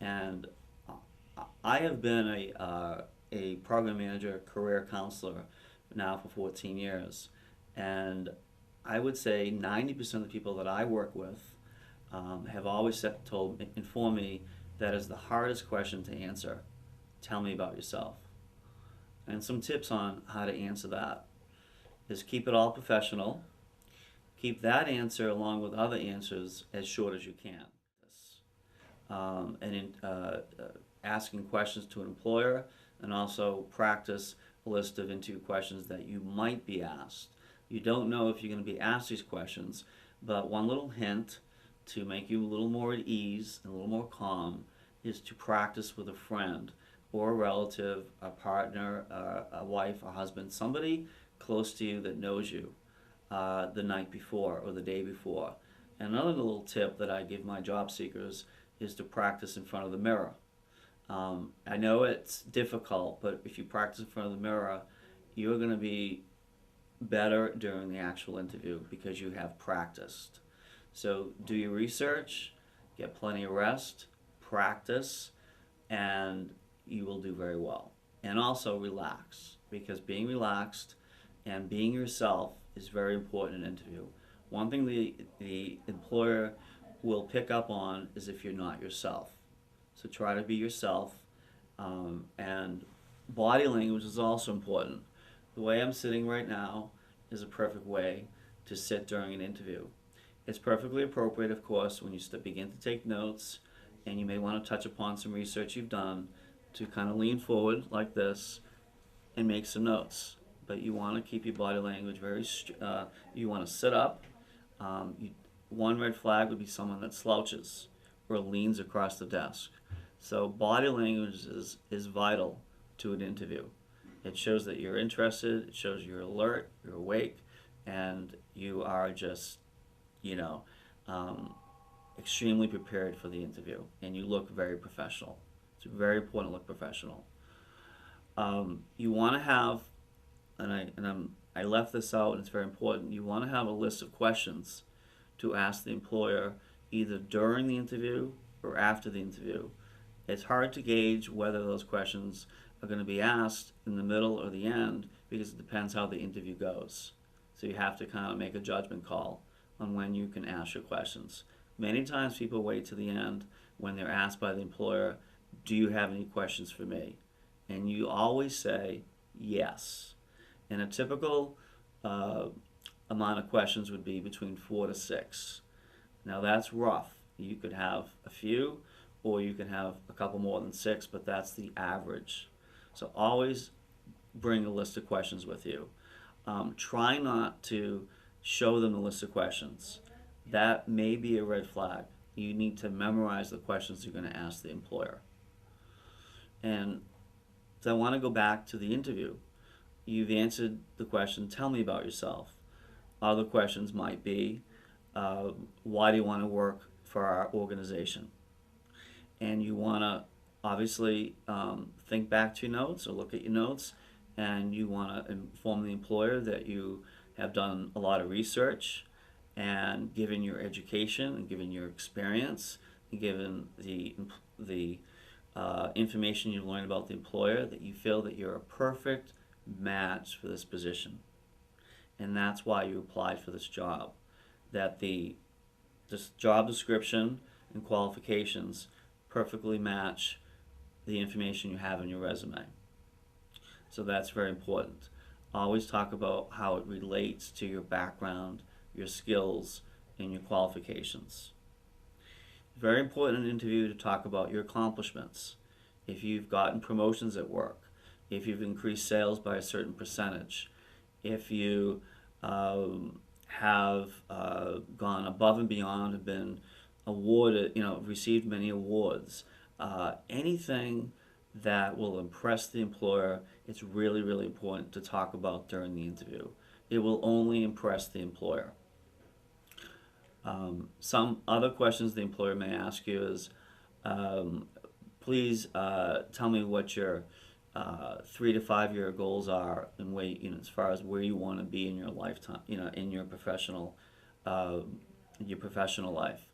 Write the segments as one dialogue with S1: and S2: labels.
S1: And I have been a program manager, career counselor now for 14 years. And I would say 90% of the people that I work with have always informed me that is the hardest question to answer. Tell me about yourself. And some tips on how to answer that is keep it all professional. Keep that answer along with other answers as short as you can. And in asking questions to an employer, and also practice a list of interview questions that you might be asked. You don't know if you're going to be asked these questions, but one little hint to make you a little more at ease and a little more calm is to practice with a friend or a relative, a partner, a wife, a husband, somebody close to you that knows you the night before or the day before. And another little tip that I give my job seekers is to practice in front of the mirror. I know it's difficult, but if you practice in front of the mirror, you're going to be better during the actual interview because you have practiced. So do your research, get plenty of rest, practice, and you will do very well. And also relax, because being relaxed and being yourself is very important in an interview. One thing the employer will pick up on is if you're not yourself. So try to be yourself. And body language is also important. The way I'm sitting right now is a perfect way to sit during an interview. It's perfectly appropriate, of course, when you begin to take notes, and you may want to touch upon some research you've done, to kind of lean forward like this and make some notes. But you want to keep your body language you want to sit up. One red flag would be someone that slouches or leans across the desk. So body language is vital to an interview. It shows that you're interested, it shows you're alert, you're awake, and you are just, you know, extremely prepared for the interview, and you look very professional. It's very important to look professional. You want to have, I left this out, and it's very important. You want to have a list of questions to ask the employer either during the interview or after the interview. It's hard to gauge whether those questions are going to be asked in the middle or the end because it depends how the interview goes. So you have to kind of make a judgment call on when you can ask your questions. Many times people wait to the end when they're asked by the employer, do you have any questions for me? And you always say yes. And a typical amount of questions would be between 4 to 6. Now that's rough. You could have a few, or you can have a couple more than 6, but that's the average. So always bring a list of questions with you. Try not to show them the list of questions. That may be a red flag. You need to memorize the questions you're going to ask the employer. And so I want to go back to the interview. You've answered the question, tell me about yourself. Other questions might be, why do you want to work for our organization? And you want to obviously think back to your notes or look at your notes, and you want to inform the employer that you have done a lot of research, and given your education and given your experience and given the information you learned about the employer, that you feel that you're a perfect match for this position. And that's why you applied for this job. That this job description and qualifications perfectly match the information you have in your resume. So that's very important. Always talk about how it relates to your background, your skills, and your qualifications. Very important in an interview to talk about your accomplishments. If you've gotten promotions at work, if you've increased sales by a certain percentage, if you have gone above and beyond, have been awarded, received many awards, anything that will impress the employer, it's really, really important to talk about during the interview. It will only impress the employer. Some other questions the employer may ask you is, please tell me what your 3 to 5 year goals are, and as far as where you want to be in your lifetime, in your professional life.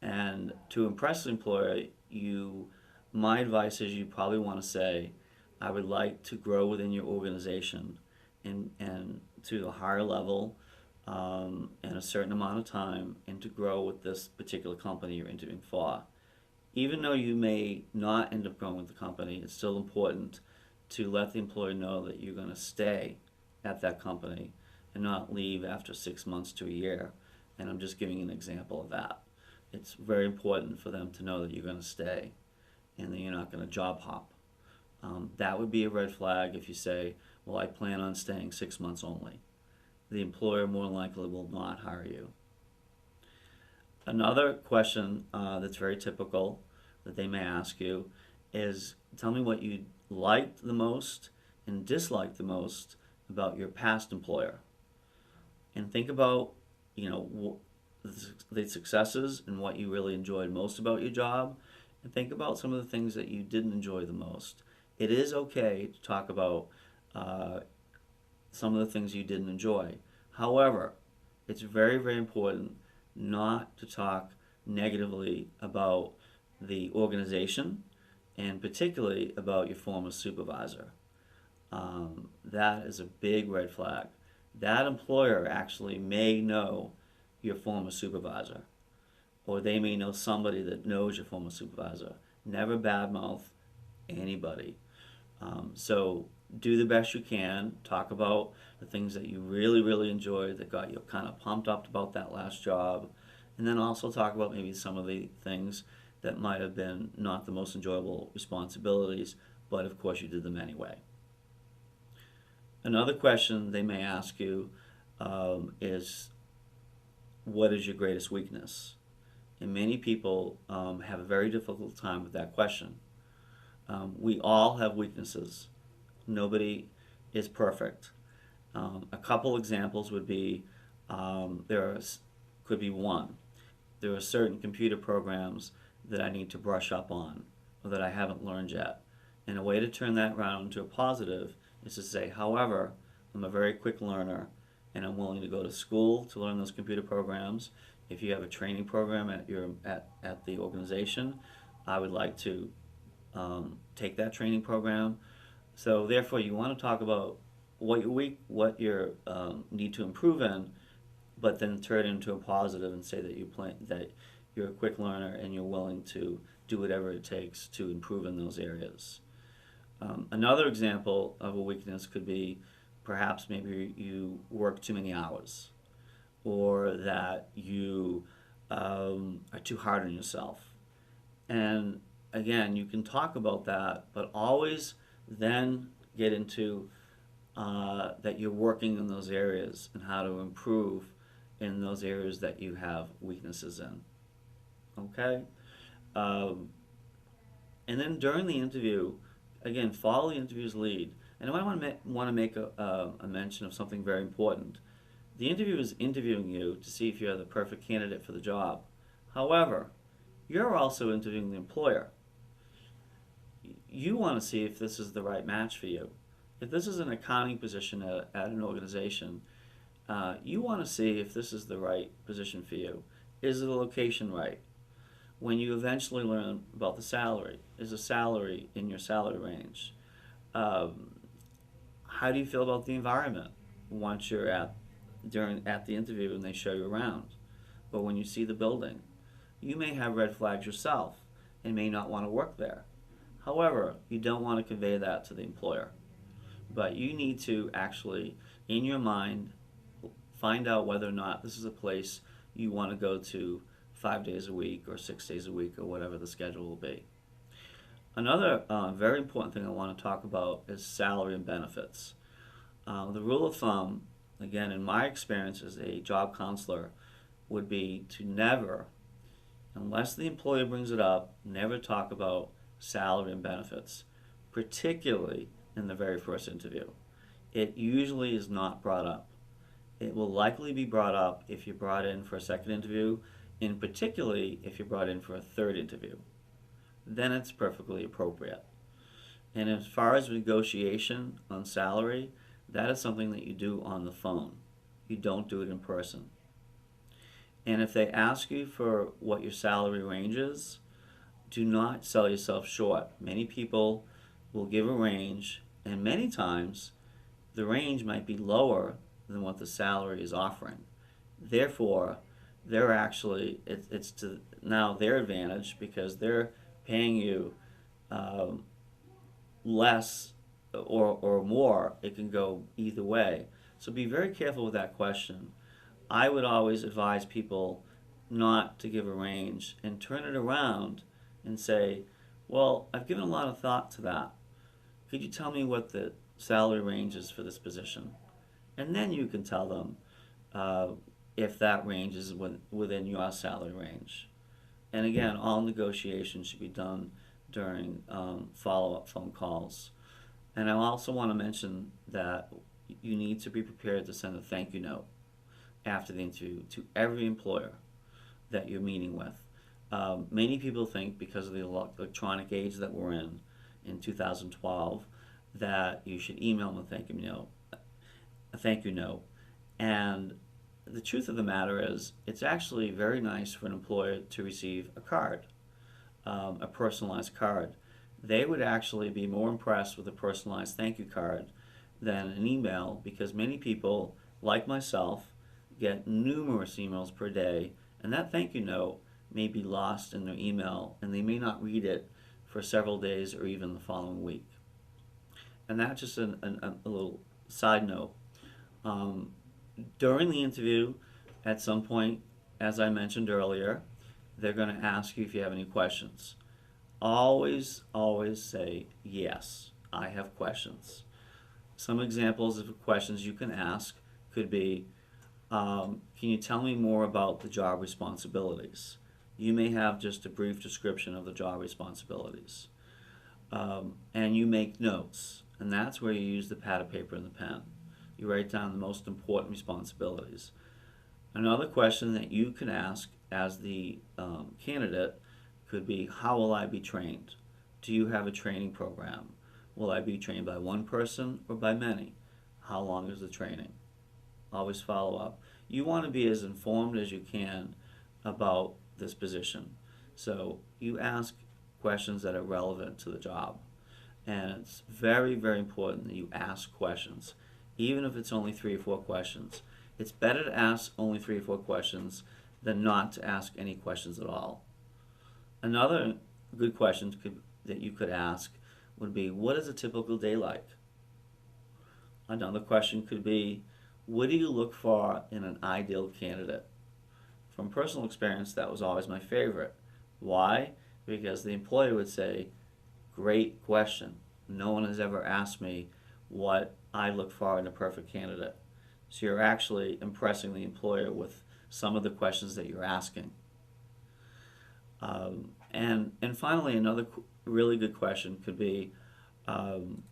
S1: And to impress the employer, you my advice is you probably want to say, I would like to grow within your organization and to a higher level in a certain amount of time and to grow with this particular company you're interviewing for. Even though you may not end up growing with the company, it's still important to let the employer know that you're going to stay at that company and not leave after 6 months to a year. And I'm just giving an example of that. It's very important for them to know that you're going to stay and that you're not going to job hop. That would be a red flag if you say, well, I plan on staying 6 months only. The employer more than likely will not hire you. Another question that's very typical that they may ask you is, tell me what you liked the most and disliked the most about your past employer. And think about, the successes and what you really enjoyed most about your job, and think about some of the things that you didn't enjoy the most. It is okay to talk about some of the things you didn't enjoy. However, it's very, very important not to talk negatively about the organization and particularly about your former supervisor. That is a big red flag. That employer actually may know your former supervisor, or they may know somebody that knows your former supervisor. Never badmouth anybody. So do the best you can. Talk about the things that you really, really enjoyed that got you kind of pumped up about that last job. And then also talk about maybe some of the things that might have been not the most enjoyable responsibilities, but of course you did them anyway. Another question they may ask you is, what is your greatest weakness? And many people have a very difficult time with that question. We all have weaknesses. Nobody is perfect. A couple examples would be, could be one, there are certain computer programs that I need to brush up on or that I haven't learned yet. And a way to turn that around into a positive is to say, however, I'm a very quick learner and I'm willing to go to school to learn those computer programs. If you have a training program at the organization, I would like to take that training program. So therefore, you want to talk about what you're weak, what you need to improve in, but then turn it into a positive and say that you're a quick learner and you're willing to do whatever it takes to improve in those areas. Another example of a weakness could be perhaps maybe you work too many hours, or that you are too hard on yourself. And again, you can talk about that, but always then get into that you're working in those areas and how to improve in those areas that you have weaknesses in. Okay? And then during the interview, again, follow the interview's lead. And I want to make a mention of something very important. The interviewer is interviewing you to see if you're the perfect candidate for the job. However, you're also interviewing the employer. You want to see if this is the right match for you. If this is an accounting position at an organization, you want to see if this is the right position for you. Is the location right? When you eventually learn about the salary, is the salary in your salary range? How do you feel about the environment once you're at the interview and they show you around? But when you see the building, you may have red flags yourself and may not want to work there. However, you don't want to convey that to the employer. But you need to actually, in your mind, find out whether or not this is a place you want to go to 5 days a week or 6 days a week or whatever the schedule will be. Another very important thing I want to talk about is salary and benefits. The rule of thumb, again, in my experience as a job counselor, would be to never, unless the employer brings it up, never talk about salary and benefits, particularly in the very first interview. It usually is not brought up. It will likely be brought up if you're brought in for a second interview, and particularly if you're brought in for a third interview. Then it's perfectly appropriate. And as far as negotiation on salary, that is something that you do on the phone. You don't do it in person. And if they ask you for what your salary range is, do not sell yourself short. Many people will give a range, and many times the range might be lower than what the salary is offering. Therefore, they're actually, it's to now their advantage because they're paying you um, less or more. It can go either way. So be very careful with that question. I would always advise people not to give a range and turn it around and say, well, I've given a lot of thought to that. Could you tell me what the salary range is for this position? And then you can tell them uh, if that range is within your salary range. And again, all negotiations should be done during follow-up phone calls. And I also want to mention that you need to be prepared to send a thank you note after the interview to every employer that you're meeting with. Many people think because of the electronic age that we're in 2012, that you should email them a thank you note. And the truth of the matter is, it's actually very nice for an employer to receive a card, a personalized card. They would actually be more impressed with a personalized thank you card than an email because many people, like myself, get numerous emails per day, and that thank you note may be lost in their email and they may not read it for several days or even the following week. And that's just a little side note. Um, During the interview, at some point, as I mentioned earlier, they're going to ask you if you have any questions. Always, always say, yes, I have questions. Some examples of questions you can ask could be, can you tell me more about the job responsibilities? You may have just a brief description of the job responsibilities. And you make notes, and that's where you use the pad of paper and the pen. You write down the most important responsibilities. Another question that you can ask as the candidate could be, how will I be trained? Do you have a training program? Will I be trained by one person or by many? How long is the training? Always follow up. You want to be as informed as you can about this position. So you ask questions that are relevant to the job. And it's very, very important that you ask questions, even if it's only 3 or 4 questions. It's better to ask only 3 or 4 questions than not to ask any questions at all. Another good question that you could ask would be, what is a typical day like? Another question could be, what do you look for in an ideal candidate? From personal experience, that was always my favorite. Why? Because the employer would say, great question. No one has ever asked me what I look for in a perfect candidate. So you're actually impressing the employer with some of the questions that you're asking. And finally, another really good question could be, can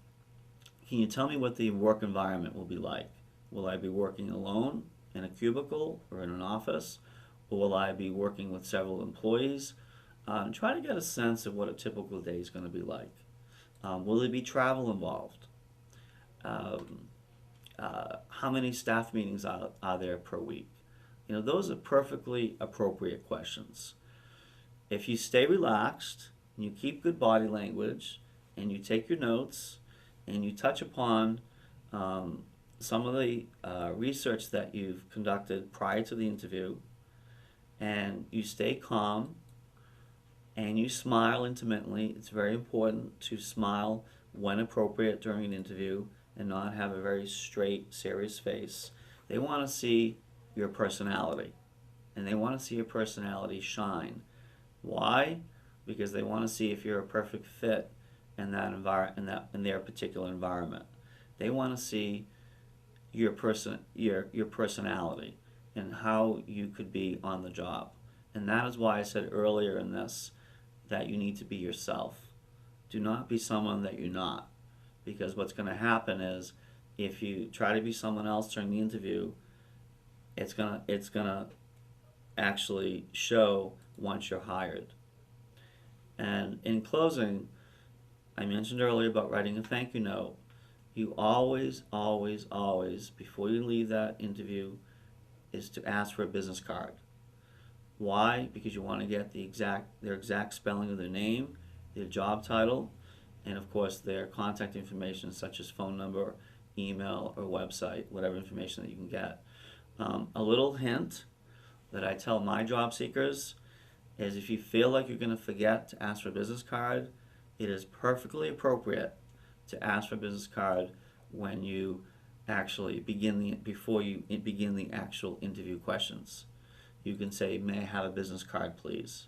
S1: you tell me what the work environment will be like? Will I be working alone in a cubicle or in an office? Or will I be working with several employees? Try to get a sense of what a typical day is going to be like. Will there be travel involved? How many staff meetings are there per week? You know, those are perfectly appropriate questions. If you stay relaxed, and you keep good body language, and you take your notes, and you touch upon some of the research that you've conducted prior to the interview, and you stay calm, and you smile intimately. It's very important to smile when appropriate during an interview and not have a very straight, serious face. They want to see your personality, and they want to see your personality shine. Why? Because they want to see if you're a perfect fit in in their particular environment. They want to see your personality and how you could be on the job. And that is why I said earlier in this that you need to be yourself. Do not be someone that you're not, because what's going to happen is if you try to be someone else during the interview, it's gonna actually show once you're hired. And in closing, I mentioned earlier about writing a thank you note. You always, always, always, before you leave that interview, is to ask for a business card. Why? Because you want to get their exact spelling of their name, their job title, and of course their contact information such as phone number, email, or website, whatever information that you can get. A little hint that I tell my job seekers is if you feel like you're going to forget to ask for a business card, it is perfectly appropriate to ask for a business card when you actually before you begin the actual interview questions. You can say, "May I have a business card, please?"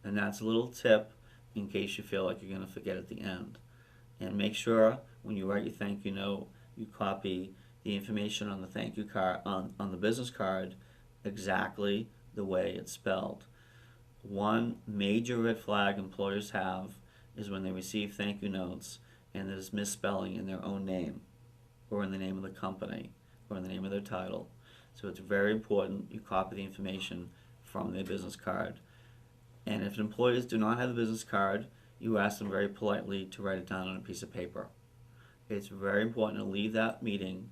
S1: And that's a little tip in case you feel like you're going to forget at the end. And make sure when you write your thank you note, you copy the information on the thank you card on the business card exactly the way it's spelled. One major red flag employers have is when they receive thank you notes and there's misspelling in their own name or in the name of the company or in the name of their title. So it's very important you copy the information from their business card. And if employers do not have a business card, you ask them very politely to write it down on a piece of paper. It's very important to leave that meeting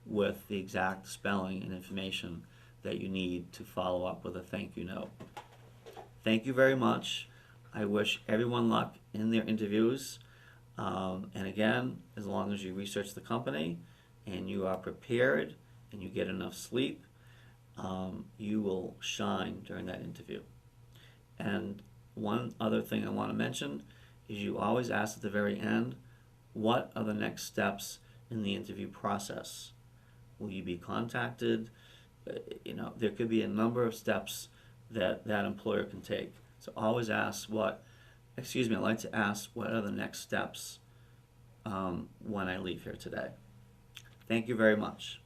S1: with the exact spelling and information that you need to follow up with a thank you note. Thank you very much. I wish everyone luck in their interviews. And again, as long as you research the company and you are prepared and you get enough sleep, you will shine during that interview. And one other thing I want to mention is you always ask at the very end, what are the next steps in the interview process? Will you be contacted? There could be a number of steps that employer can take. So always ask I'd like to ask what are the next steps when I leave here today. Thank you very much.